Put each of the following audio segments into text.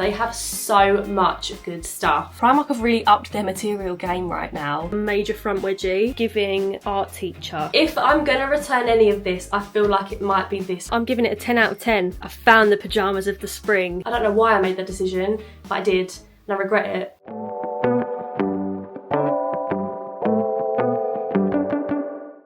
They have so much good stuff. Primark have really upped their material game right now. Major front wedgie, giving art teacher. If I'm gonna return any of this, I feel like it might be this. I'm giving it a 10 out of 10. I found the pyjamas of the spring. I don't know why I made that decision, but I did, and I regret it.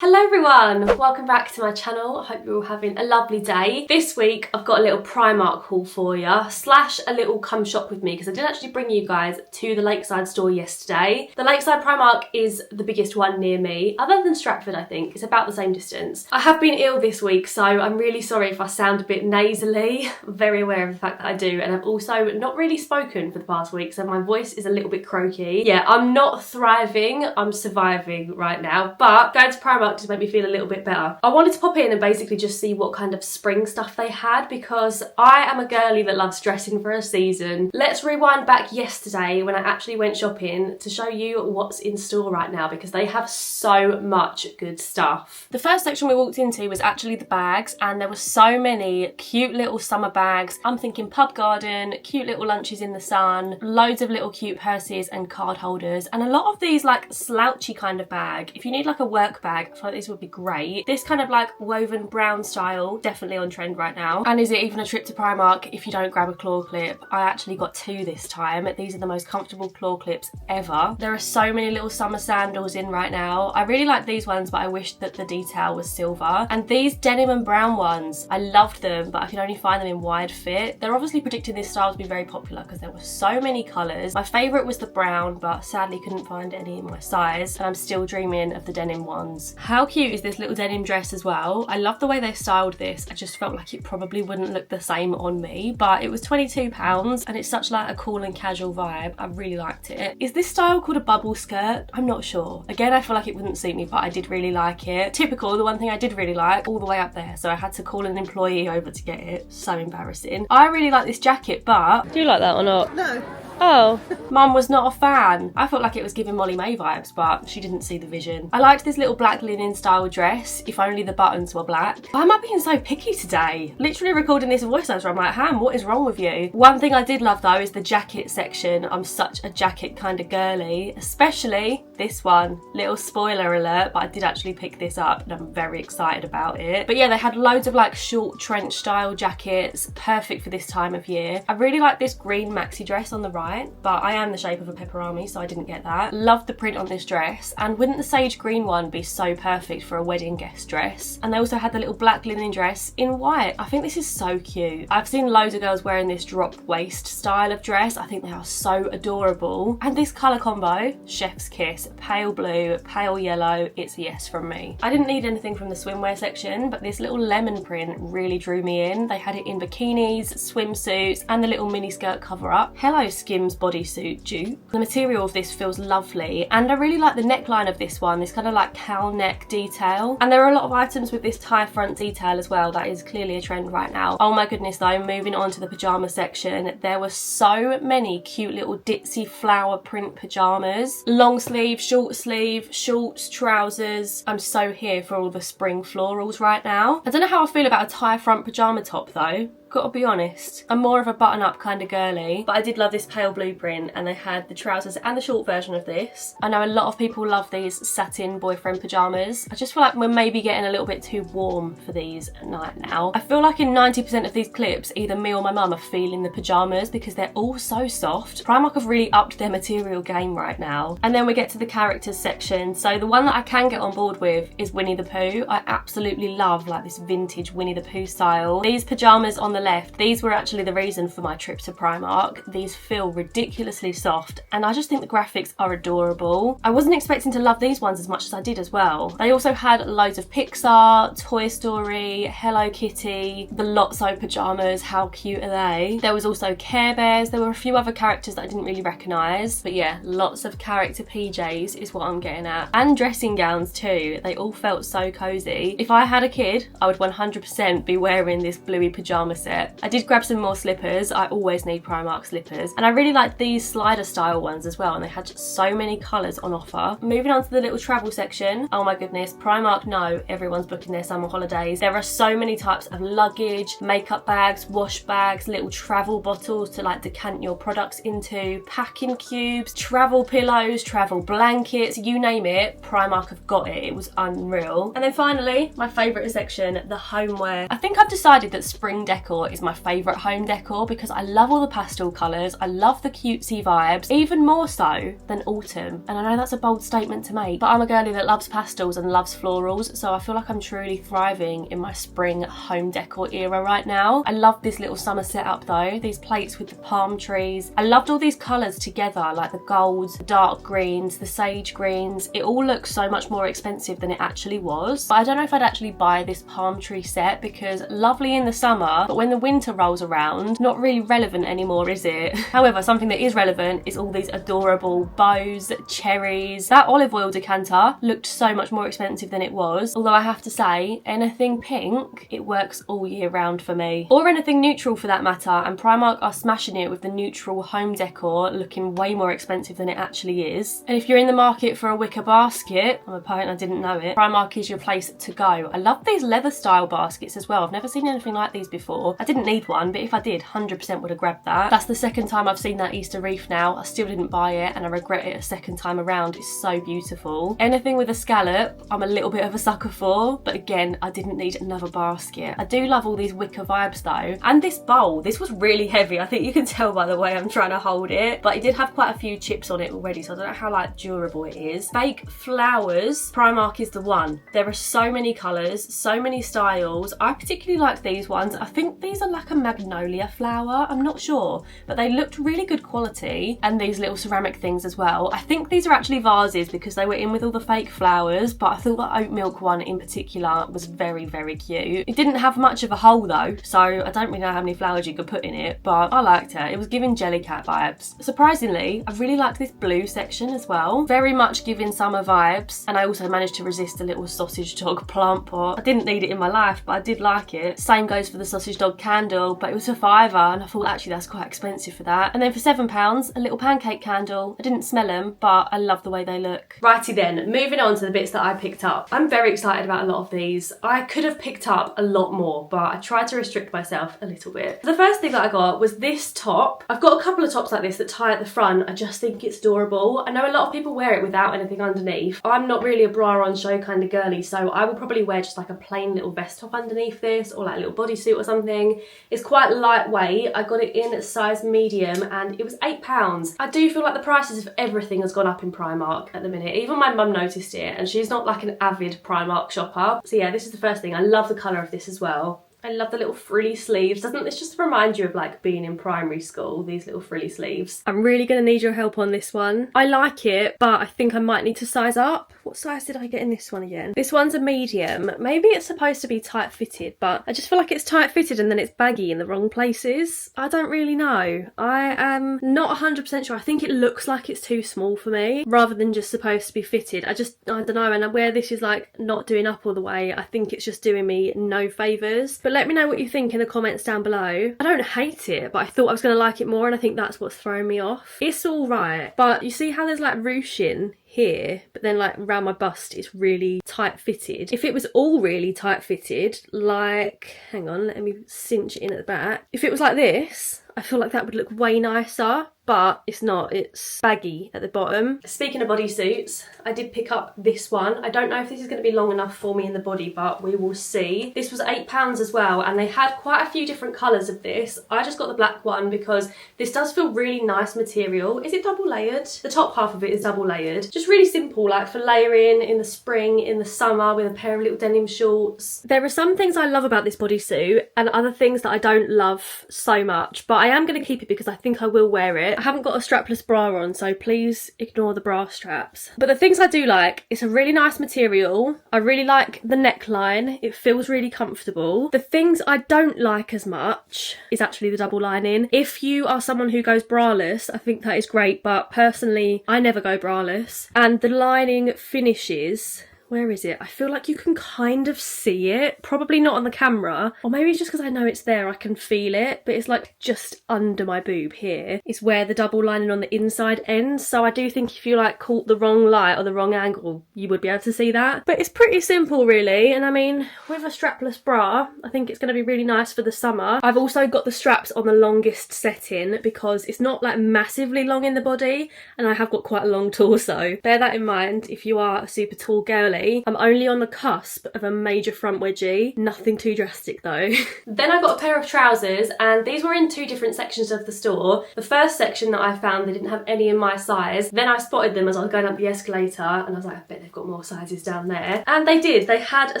Hello everyone, welcome back to my channel. I hope you're all having a lovely day. This week I've got a little Primark haul for you, slash a little come shop with me, because I did actually bring you guys to the Lakeside store yesterday. The Lakeside Primark is the biggest one near me, other than Stratford I think. It's about the same distance. I have been ill this week, so I'm really sorry if I sound a bit nasally. I'm very aware of the fact that I do, and I've also not really spoken for the past week, so my voice is a little bit croaky. Yeah, I'm not thriving, I'm surviving right now, but going to Primark just made me feel a little bit better. I wanted to pop in and basically just see what kind of spring stuff they had, because I am a girly that loves dressing for a season. Let's rewind back yesterday when I actually went shopping to show you what's in store right now, because they have so much good stuff. The first section we walked into was actually the bags, and there were so many cute little summer bags. I'm thinking pub garden, cute little lunches in the sun, loads of little cute purses and card holders, and a lot of these like slouchy kind of bag. If you need like a work bag, I feel like this would be great. This kind of like woven brown style, definitely on trend right now. And is it even a trip to Primark if you don't grab a claw clip? I actually got two this time. These are the most comfortable claw clips ever. There are so many little summer sandals in right now. I really like these ones, but I wish that the detail was silver. And these denim and brown ones, I loved them, but I could only find them in wide fit. They're obviously predicting this style to be very popular because there were so many colours. My favourite was the brown, but sadly couldn't find any in my size, and I'm still dreaming of the denim ones. How cute is this little denim dress as well? I love the way they styled this. I just felt like it probably wouldn't look the same on me, but it was £22 and it's such like a cool and casual vibe. I really liked it. Is this style called a bubble skirt? I'm not sure. Again, I feel like it wouldn't suit me, but I did really like it. Typical, the one thing I did really like, all the way up there, so I had to call an employee over to get it. So embarrassing. I really like this jacket, but... Do you like that or not? No. Oh, Mum was not a fan. I felt like it was giving Molly May vibes, but she didn't see the vision. I liked this little black linen style dress, if only the buttons were black. Why am I being so picky today? Literally recording this voiceover, I'm like, Ham, what is wrong with you? One thing I did love though is the jacket section. I'm such a jacket kind of girly, especially this one. Little spoiler alert, but I did actually pick this up and I'm very excited about it. But yeah, they had loads of like short trench style jackets, perfect for this time of year. I really like this green maxi dress on the right, but I am the shape of a pepperami, so I didn't get that. Loved the print on this dress, and wouldn't the sage green one be so perfect for a wedding guest dress? And they also had the little black linen dress in white. I think this is so cute. I've seen loads of girls wearing this drop waist style of dress. I think they are so adorable. And this colour combo, chef's kiss, pale blue, pale yellow, it's a yes from me. I didn't need anything from the swimwear section, but this little lemon print really drew me in. They had it in bikinis, swimsuits, and the little mini skirt cover up. Hello Skims bodysuit dupe. The material of this feels lovely, and I really like the neckline of this one, this kind of like cowl neck detail. And there are a lot of items with this tie front detail as well. That is clearly a trend right now. Oh my goodness though, moving on to the pyjama section, there were so many cute little ditzy flower print pyjamas. Long sleeve, short sleeve, shorts, trousers. I'm so here for all the spring florals right now. I don't know how I feel about a tie front pyjama top though. Gotta be honest, I'm more of a button-up kind of girly, but I did love this pale blue print, and they had the trousers and the short version of this. I know a lot of people love these satin boyfriend pyjamas. I just feel like we're maybe getting a little bit too warm for these at night now. I feel like in 90% of these clips, either me or my mum are feeling the pyjamas because they're all so soft. Primark have really upped their material game right now. And then we get to the characters section. So the one that I can get on board with is Winnie the Pooh. I absolutely love like this vintage Winnie the Pooh style. These pyjamas on the left, these were actually the reason for my trip to Primark. These feel ridiculously soft, and I just think the graphics are adorable. I wasn't expecting to love these ones as much as I did as well. They also had loads of Pixar, Toy Story, Hello Kitty, the Lotso pyjamas, how cute are they? There was also Care Bears. There were a few other characters that I didn't really recognise, but yeah, lots of character PJs is what I'm getting at. And dressing gowns too. They all felt so cozy. If I had a kid, I would 100% be wearing this bluey pyjama set set. I did grab some more slippers. I always need Primark slippers. And I really liked these slider style ones as well, and they had so many colours on offer. Moving on to the little travel section. Oh my goodness, Primark know everyone's booking their summer holidays. There are so many types of luggage, makeup bags, wash bags, little travel bottles to like decant your products into, packing cubes, travel pillows, travel blankets, you name it, Primark have got it. It was unreal. And then finally, my favourite section, the homeware. I think I've decided that spring decor is my favourite home decor because I love all the pastel colours, I love the cutesy vibes, even more so than autumn. And I know that's a bold statement to make, but I'm a girlie that loves pastels and loves florals, so I feel like I'm truly thriving in my spring home decor era right now. I love this little summer setup though, these plates with the palm trees. I loved all these colours together, like the golds, the dark greens, the sage greens. It all looks so much more expensive than it actually was, but I don't know if I'd actually buy this palm tree set because lovely in the summer, but when the winter rolls around, not really relevant anymore, is it? However, something that is relevant is all these adorable bows, cherries. That olive oil decanter looked so much more expensive than it was, although I have to say, anything pink, it works all year round for me. Or anything neutral for that matter, and Primark are smashing it with the neutral home decor looking way more expensive than it actually is. And if you're in the market for a wicker basket, I'm a poet, I didn't know it, Primark is your place to go. I love these leather style baskets as well. I've never seen anything like these before. I didn't need one, but if I did, 100% would have grabbed that. That's the second time I've seen that Easter wreath now. I still didn't buy it and I regret it a second time around. It's so beautiful. Anything with a scallop, I'm a little bit of a sucker for, but again, I didn't need another basket. I do love all these wicker vibes though. And this bowl, this was really heavy. I think you can tell by the way I'm trying to hold it, but it did have quite a few chips on it already, so I don't know how like durable it is. Fake flowers, Primark is the one. There are so many colours, so many styles. I particularly like these ones. I think these are like a magnolia flower, I'm not sure, but they looked really good quality. And these little ceramic things as well. I think these are actually vases because they were in with all the fake flowers, but I thought the oat milk one in particular was very, very cute. It didn't have much of a hole though, so I don't really know how many flowers you could put in it, but I liked it. It was giving Jellycat vibes. Surprisingly, I really liked this blue section as well. Very much giving summer vibes, and I also managed to resist a little sausage dog plant pot. I didn't need it in my life, but I did like it. Same goes for the sausage dog candle, but it was a £5 and I thought actually that's quite expensive for that. And then for £7, a little pancake candle. I didn't smell them, but I love the way they look. Righty then, moving on to the bits that I picked up. I'm very excited about a lot of these. I could have picked up a lot more, but I tried to restrict myself a little bit. The first thing that I got was this top. I've got a couple of tops like this that tie at the front. I just think it's adorable. I know a lot of people wear it without anything underneath. I'm not really a bra on show kind of girly, so I will probably wear just like a plain little vest top underneath this, or like a little bodysuit or something. It's quite lightweight. I got it in size medium and it was £8. I do feel like the prices of everything has gone up in Primark at the minute. Even my mum noticed it, and she's not like an avid Primark shopper. So yeah, this is the first thing. I love the colour of this as well. I love the little frilly sleeves. Doesn't this just remind you of like being in primary school, these little frilly sleeves? I'm really going to need your help on this one. I like it, but I think I might need to size up. What size did I get in this one again? This one's a medium. Maybe it's supposed to be tight fitted, but I just feel like it's tight fitted and then it's baggy in the wrong places. I don't really know. I am not 100% sure. I think it looks like it's too small for me rather than just supposed to be fitted. I don't know. And where this is like not doing up all the way, I think it's just doing me no favours. But let me know what you think in the comments down below. I don't hate it, but I thought I was going to like it more, and I think that's what's throwing me off. It's all right, but you see how there's like ruching here, but then like around my bust it's really tight fitted. If it was all really tight fitted, like, hang on, let me cinch it in at the back. If it was like this, I feel like that would look way nicer, but it's not. It's baggy at the bottom. Speaking of bodysuits, I did pick up this one. I don't know if this is going to be long enough for me in the body, but we will see. This was £8 as well, and they had quite a few different colours of this. I just got the black one because this does feel really nice material. Is it double layered? The top half of it is double layered. Just really simple, like for layering in the spring, in the summer, with a pair of little denim shorts. There are some things I love about this bodysuit and other things that I don't love so much, but I am going to keep it because I think I will wear it. I haven't got a strapless bra on, so please ignore the bra straps. But the things I do like, it's a really nice material. I really like the neckline. It feels really comfortable. The things I don't like as much is actually the double lining. If you are someone who goes braless, I think that is great, but personally, I never go braless. And the lining finishes Where is it? I feel like you can kind of see it. Probably not on the camera. Or maybe it's just because I know it's there, I can feel it. But it's like just under my boob here. It's where the double lining on the inside ends. So I do think if you like caught the wrong light or the wrong angle, you would be able to see that. But it's pretty simple really. And I mean, with a strapless bra, I think it's going to be really nice for the summer. I've also got the straps on the longest setting because it's not like massively long in the body. And I have got quite a long torso. Bear that in mind if you are a super tall girly. I'm only on the cusp of a major front wedgie. Nothing too drastic though. Then I got a pair of trousers, and these were in two different sections of the store. The first section that I found, they didn't have any in my size. Then I spotted them as I was going up the escalator and I was like, I bet they've got more sizes down there. And they did. They had a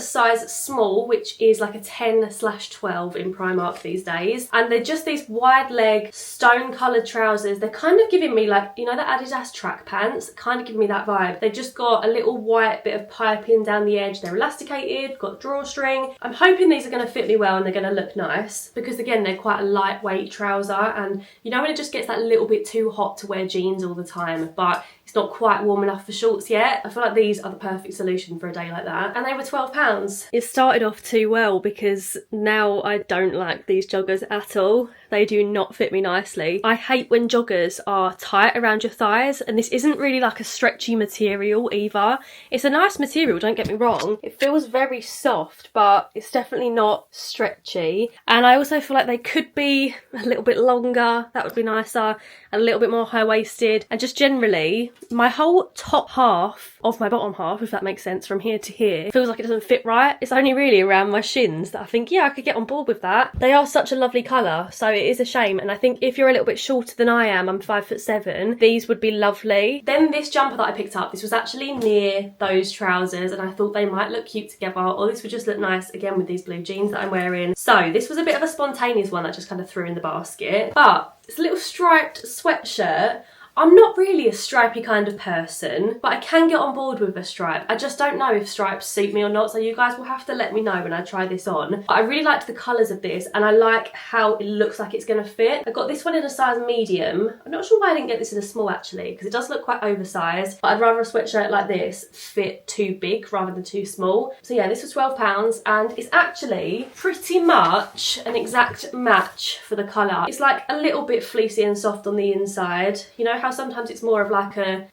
size small, which is like a 10/12 in Primark these days. And they're just these wide leg stone coloured trousers. They're kind of giving me like, you know, the Adidas track pants, kind of give me that vibe. They've just got a little white bit of piping down the edge. They're elasticated, got drawstring. I'm hoping these are going to fit me well and they're going to look nice because again, they're quite a lightweight trouser, and you know when it just gets that little bit too hot to wear jeans all the time, but it's not quite warm enough for shorts yet. I feel like these are the perfect solution for a day like that. And they were £12. It started off too well because now I don't like these joggers at all. They do not fit me nicely. I hate when joggers are tight around your thighs, and this isn't really like a stretchy material either. It's a nice material, don't get me wrong. It feels very soft, but it's definitely not stretchy. And I also feel like they could be a little bit longer. That would be nicer. And a little bit more high-waisted. And just generally, my whole top half of my bottom half, if that makes sense, from here to here, feels like it doesn't fit right. It's only really around my shins that I think, yeah, I could get on board with that. They are such a lovely colour, so it is a shame. And I think if you're a little bit shorter than I am, I'm 5'7", these would be lovely. Then this jumper that I picked up, this was actually near those trousers, and I thought they might look cute together, or this would just look nice again with these blue jeans that I'm wearing. So this was a bit of a spontaneous one that I just kind of threw in the basket, but it's a little striped sweatshirt. I'm not really a stripy kind of person, but I can get on board with a stripe. I just don't know if stripes suit me or not, so you guys will have to let me know when I try this on. But I really liked the colours of this, and I like how it looks like it's going to fit. I got this one in a size medium. I'm not sure why I didn't get this in a small actually, because it does look quite oversized, but I'd rather a sweatshirt like this fit too big rather than too small. So yeah, this was £12, and it's actually pretty much an exact match for the colour. It's like a little bit fleecy and soft on the inside. You know how sometimes it's more of like a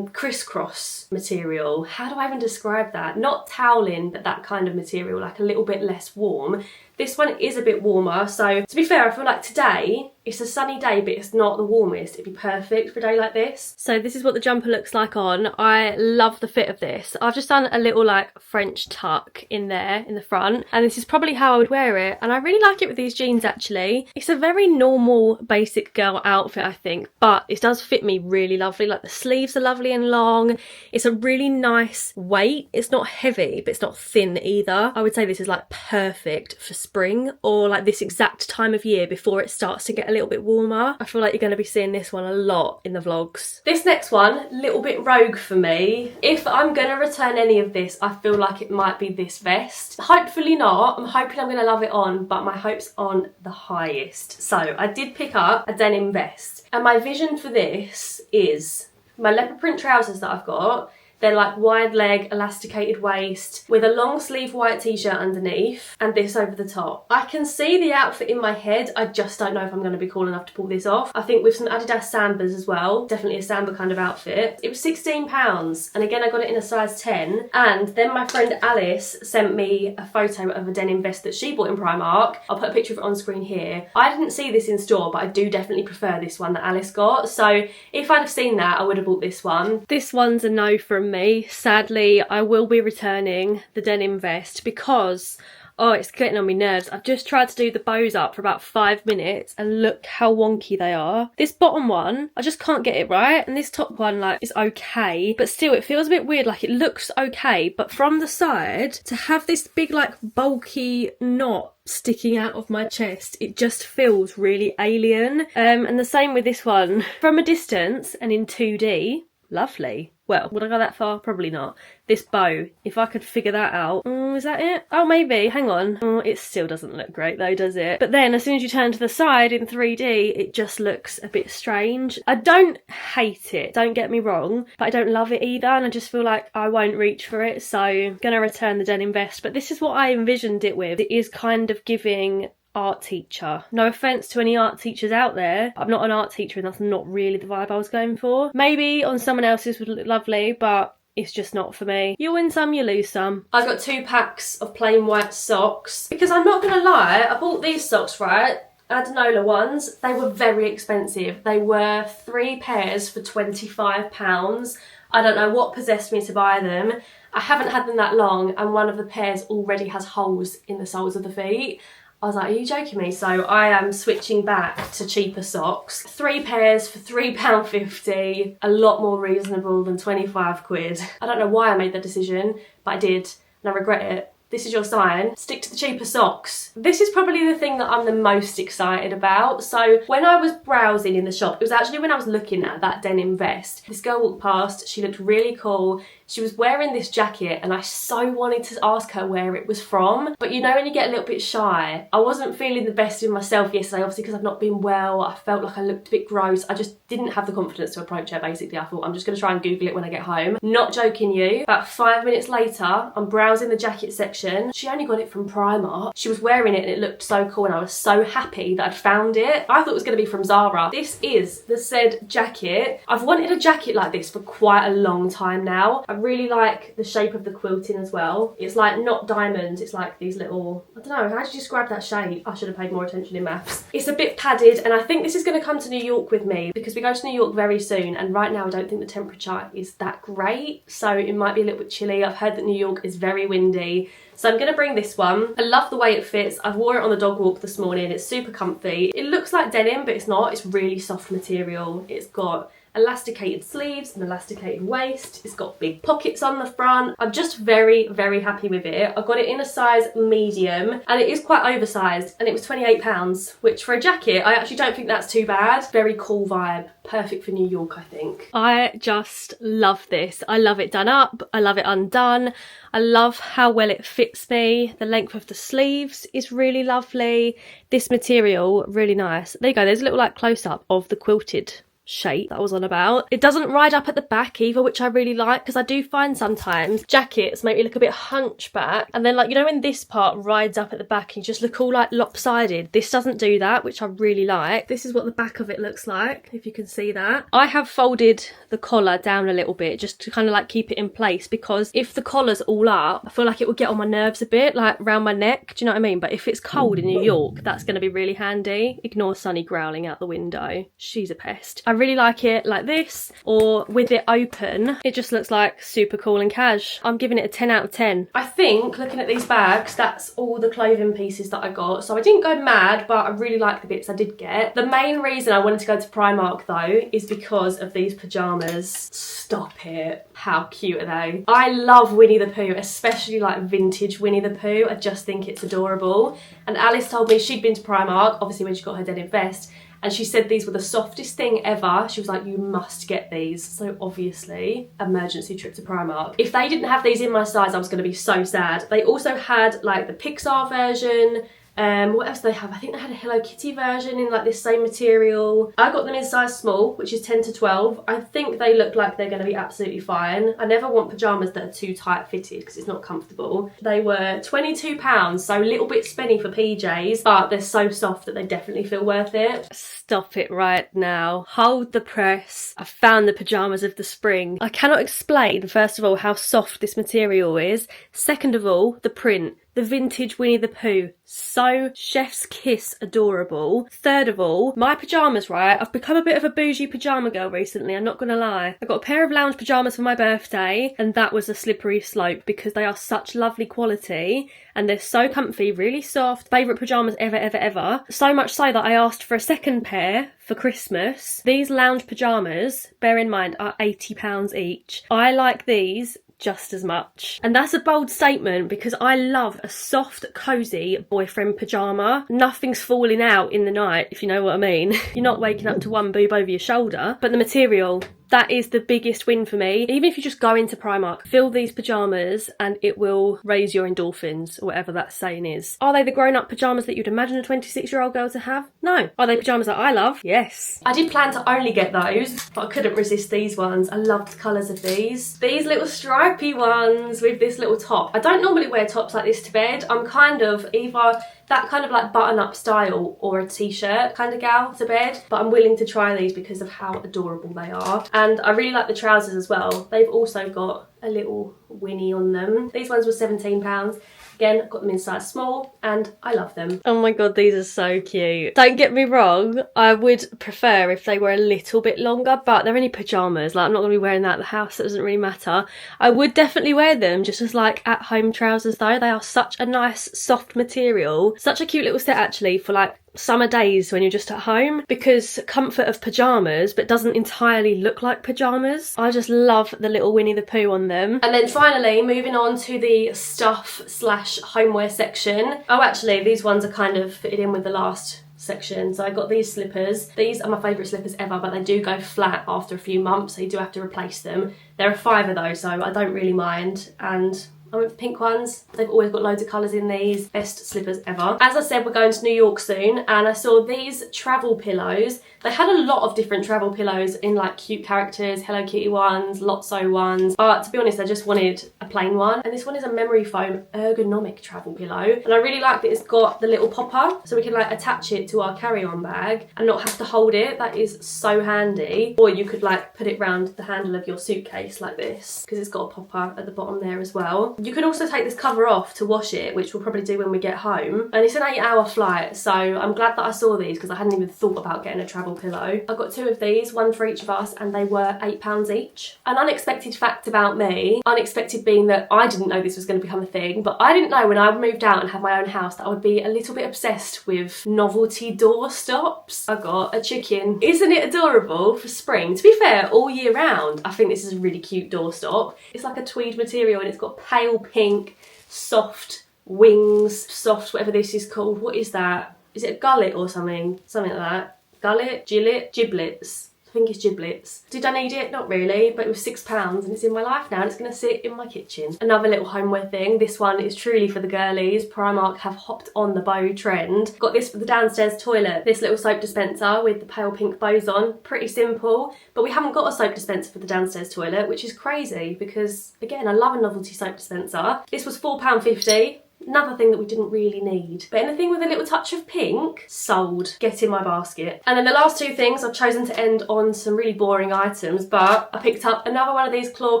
crisscross material. How do I even describe that? Not toweling, but that kind of material, like a little bit less warm. This one is a bit warmer, so to be fair, I feel like today it's a sunny day, but it's not the warmest. It'd be perfect for a day like this. So this is what the jumper looks like on. I love the fit of this. I've just done a little like French tuck in there in the front, and this is probably how I would wear it. And I really like it with these jeans actually. It's a very normal basic girl outfit, I think, but it does fit me really lovely. Like the sleeves are lovely and long. It's a really nice weight. It's not heavy, but it's not thin either. I would say this is like perfect for spring, or like this exact time of year before it starts to get a little bit warmer. I feel like you're going to be seeing this one a lot in the vlogs. This next one, a little bit rogue for me. If I'm going to return any of this, I feel like it might be this vest. Hopefully not. I'm hoping I'm going to love it on, but my hope's on the highest. So I did pick up a denim vest, and my vision for this is my leopard print trousers that I've got. They're like wide leg, elasticated waist, with a long sleeve white t-shirt underneath, and this over the top. I can see the outfit in my head, I just don't know if I'm going to be cool enough to pull this off. I think with some Adidas Sambas as well, definitely a Samba kind of outfit. It was £16, and again I got it in a size 10, and then my friend Alice sent me a photo of a denim vest that she bought in Primark. I'll put a picture of it on screen here. I didn't see this in store, but I do definitely prefer this one that Alice got, so if I'd have seen that, I would have bought this one. This one's a no from me. Sadly, I will be returning the denim vest because, oh, it's getting on my nerves. I've just tried to do the bows up for about 5 minutes and look how wonky they are. This bottom one, I just can't get it right, and this top one, like, is okay, but still it feels a bit weird. Like, it looks okay, but from the side, to have this big, like, bulky knot sticking out of my chest, it just feels really alien. And the same with this one. From a distance and in 2D, lovely. Well, would I go that far? Probably not. This bow, if I could figure that out. Is that it? Oh, maybe. Hang on. It still doesn't look great though, does it? But then as soon as you turn to the side in 3D, it just looks a bit strange. I don't hate it, don't get me wrong, but I don't love it either, and I just feel like I won't reach for it, so I'm gonna return the denim vest. But this is what I envisioned it with. It is kind of giving art teacher. No offence to any art teachers out there. I'm not an art teacher and that's not really the vibe I was going for. Maybe on someone else's would look lovely, but it's just not for me. You win some, you lose some. I got 2 packs of plain white socks because I'm not gonna lie, I bought these socks, right? Adenola ones. They were very expensive. They were 3 pairs for £25. I don't know what possessed me to buy them. I haven't had them that long and one of the pairs already has holes in the soles of the feet. I was like, are you joking me? So I am switching back to cheaper socks. 3 pairs for £3.50, a lot more reasonable than 25 quid. I don't know why I made that decision, but I did, and I regret it. This is your sign. Stick to the cheaper socks. This is probably the thing that I'm the most excited about. So when I was browsing in the shop, it was actually when I was looking at that denim vest. This girl walked past, she looked really cool. She was wearing this jacket and I so wanted to ask her where it was from. But you know when you get a little bit shy? I wasn't feeling the best in myself yesterday, obviously because I've not been well. I felt like I looked a bit gross. I just didn't have the confidence to approach her basically. I thought I'm just going to try and Google it when I get home. Not joking you. About 5 minutes later, I'm browsing the jacket section. She only got it from Primark. She was wearing it and it looked so cool and I was so happy that I'd found it. I thought it was going to be from Zara. This is the said jacket. I've wanted a jacket like this for quite a long time now. I really like the shape of the quilting as well. It's like not diamonds, it's like these little, I don't know, how do you describe that shape? I should have paid more attention in maths. It's a bit padded and I think this is going to come to New York with me because we go to New York very soon and right now I don't think the temperature is that great, so it might be a little bit chilly. I've heard that New York is very windy. So I'm going to bring this one. I love the way it fits. I wore it on the dog walk this morning. It's super comfy. It looks like denim, but it's not. It's really soft material. It's got elasticated sleeves, an elasticated waist. It's got big pockets on the front. I'm just very, very happy with it. I got it in a size medium and it is quite oversized and it was £28, which for a jacket, I actually don't think that's too bad. Very cool vibe. Perfect for New York, I think. I just love this. I love it done up. I love it undone. I love how well it fits me. The length of the sleeves is really lovely. This material, really nice. There you go. There's a little like close-up of the quilted shape that I was on about. It doesn't ride up at the back either, which I really like because I do find sometimes jackets make me look a bit hunchback and then like, you know, when this part rides up at the back and you just look all like lopsided. This doesn't do that, which I really like. This is what the back of it looks like, if you can see that. I have folded the collar down a little bit just to kind of like keep it in place because if the collar's all up, I feel like it would get on my nerves a bit, like around my neck, do you know what I mean? But if it's cold in New York, that's going to be really handy. Ignore Sunny growling out the window. She's a pest. I really like it like this or with it open. It just looks like super cool and cash. I'm giving it a 10 out of 10. I think looking at these bags, that's all the clothing pieces that I got. So I didn't go mad, but I really like the bits I did get. The main reason I wanted to go to Primark though is because of these pyjamas. Stop it. How cute are they? I love Winnie the Pooh, especially like vintage Winnie the Pooh. I just think it's adorable. And Alice told me she'd been to Primark, obviously when she got her denim vest, and she said these were the softest thing ever. She was like, you must get these. So obviously, emergency trip to Primark. If they didn't have these in my size, I was going to be so sad. They also had like the Pixar version. What else do they have? I think they had a Hello Kitty version in like this same material. I got them in size small, which is 10 to 12. I think they look like they're going to be absolutely fine. I never want pyjamas that are too tight fitted because it's not comfortable. They were £22, so a little bit spenny for PJs, but they're so soft that they definitely feel worth it. Stop it right now. Hold the press. I found the pyjamas of the spring. I cannot explain, first of all, how soft this material is. Second of all, the print. The vintage Winnie the Pooh, so chef's kiss adorable. Third of all, my pyjamas, right? I've become a bit of a bougie pyjama girl recently, I'm not gonna lie. I got a pair of lounge pyjamas for my birthday and that was a slippery slope because they are such lovely quality and they're so comfy, really soft. Favourite pyjamas ever, ever, ever. So much so that I asked for a second pair for Christmas. These lounge pyjamas, bear in mind, are £80 each. I like these just as much. And that's a bold statement because I love a soft, cosy boyfriend pyjama. Nothing's falling out in the night, if you know what I mean. You're not waking up to one boob over your shoulder, but the material That is the biggest win for me. Even if you just go into Primark, fill these pyjamas and it will raise your endorphins, or whatever that saying is. Are they the grown-up pyjamas that you'd imagine a 26-year-old girl to have? No. Are they pyjamas that I love? Yes. I did plan to only get those, but I couldn't resist these ones. I loved the colours of these. These little stripy ones with this little top. I don't normally wear tops like this to bed. I'm kind of either that kind of like button-up style or a t-shirt kind of gal to bed, but I'm willing to try these because of how adorable they are. And I really like the trousers as well. They've also got a little Winnie on them. These ones were £17. Again, I've got them in size small and I love them. Oh my god, these are so cute. Don't get me wrong, I would prefer if they were a little bit longer, but they're only pyjamas. Like, I'm not going to be wearing that at the house, so it doesn't really matter. I would definitely wear them just as like at-home trousers though. They are such a nice soft material. Such a cute little set actually for like summer days when you're just at home, because comfort of pyjamas but doesn't entirely look like pyjamas. I just love the little Winnie the Pooh on them. And then finally moving on to the stuff slash homeware section. Oh, actually these ones are kind of fitted in with the last section. So I got these slippers. These are my favourite slippers ever, but they do go flat after a few months, so you do have to replace them. There are 5 of those, so I don't really mind. And I went for pink ones. They've always got loads of colours in these. Best slippers ever. As I said, we're going to New York soon, and I saw these travel pillows. They had a lot of different travel pillows in like cute characters, Hello Kitty ones, Lotso ones, but to be honest I just wanted a plain one. And this one is a memory foam ergonomic travel pillow, and I really like that it's got the little popper so we can like attach it to our carry-on bag and not have to hold it. That is so handy. Or you could like put it round the handle of your suitcase like this, because it's got a popper at the bottom there as well. You can also take this cover off to wash it, which we'll probably do when we get home. And it's an 8-hour flight, so I'm glad that I saw these because I hadn't even thought about getting a travel pillow. I got 2 of these, one for each of us, and they were £8 each. An unexpected fact about me, unexpected being that I didn't know this was going to become a thing, but I didn't know when I moved out and had my own house that I would be a little bit obsessed with novelty door stops. I got a chicken. Isn't it adorable for spring? To be fair, all year round, I think this is a really cute doorstop. It's like a tweed material and it's got pale pink, soft wings, soft whatever this is called. What is that? Is it a gullet or something? Something like that. Gullet? Gillet? Giblets. I think it's giblets. Did I need it? Not really, but it was £6 and it's in my life now and it's going to sit in my kitchen. Another little homeware thing. This one is truly for the girlies. Primark have hopped on the bow trend. Got this for the downstairs toilet. This little soap dispenser with the pale pink bows on. Pretty simple, but we haven't got a soap dispenser for the downstairs toilet, which is crazy because, again, I love a novelty soap dispenser. This was £4.50. Another thing that we didn't really need. But anything with a little touch of pink, sold. Get in my basket. And then the last 2 things, I've chosen to end on some really boring items, but I picked up another one of these claw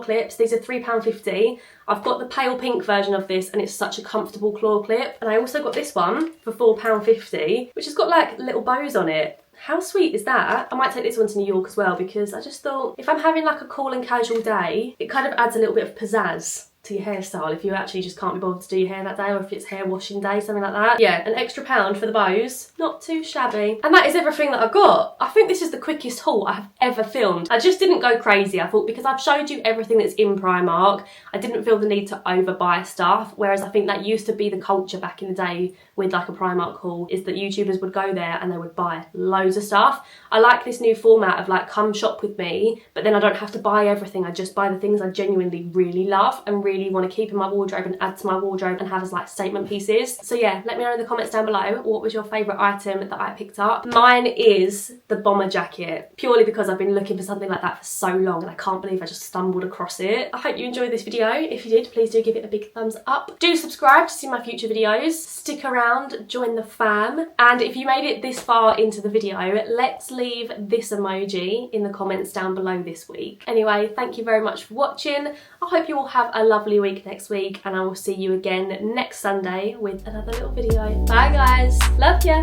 clips. These are £3.50. I've got the pale pink version of this and it's such a comfortable claw clip. And I also got this one for £4.50, which has got like little bows on it. How sweet is that? I might take this one to New York as well because I just thought if I'm having like a cool and casual day, it kind of adds a little bit of pizzazz to your hairstyle if you actually just can't be bothered to do your hair that day, or if it's hair washing day, something like that. Yeah, an extra £1 for the bows. Not too shabby. And that is everything that I got. I think this is the quickest haul I have ever filmed. I just didn't go crazy. I thought because I've showed you everything that's in Primark, I didn't feel the need to overbuy stuff, whereas I think that used to be the culture back in the day with like a Primark haul, is that YouTubers would go there and they would buy loads of stuff. I like this new format of like, come shop with me, but then I don't have to buy everything. I just buy the things I genuinely really love and really want to keep in my wardrobe and add to my wardrobe and have as like statement pieces. So yeah, let me know in the comments down below what was your favourite item that I picked up. Mine is the bomber jacket, purely because I've been looking for something like that for so long and I can't believe I just stumbled across it. I hope you enjoyed this video. If you did, please do give it a big thumbs up. Do subscribe to see my future videos. Stick around, join the fam, and if you made it this far into the video, let's leave this emoji in the comments down below this week. Anyway, thank you very much for watching. I hope you all have a lovely week next week, and I will see you again next Sunday with another little video. Bye guys, love ya.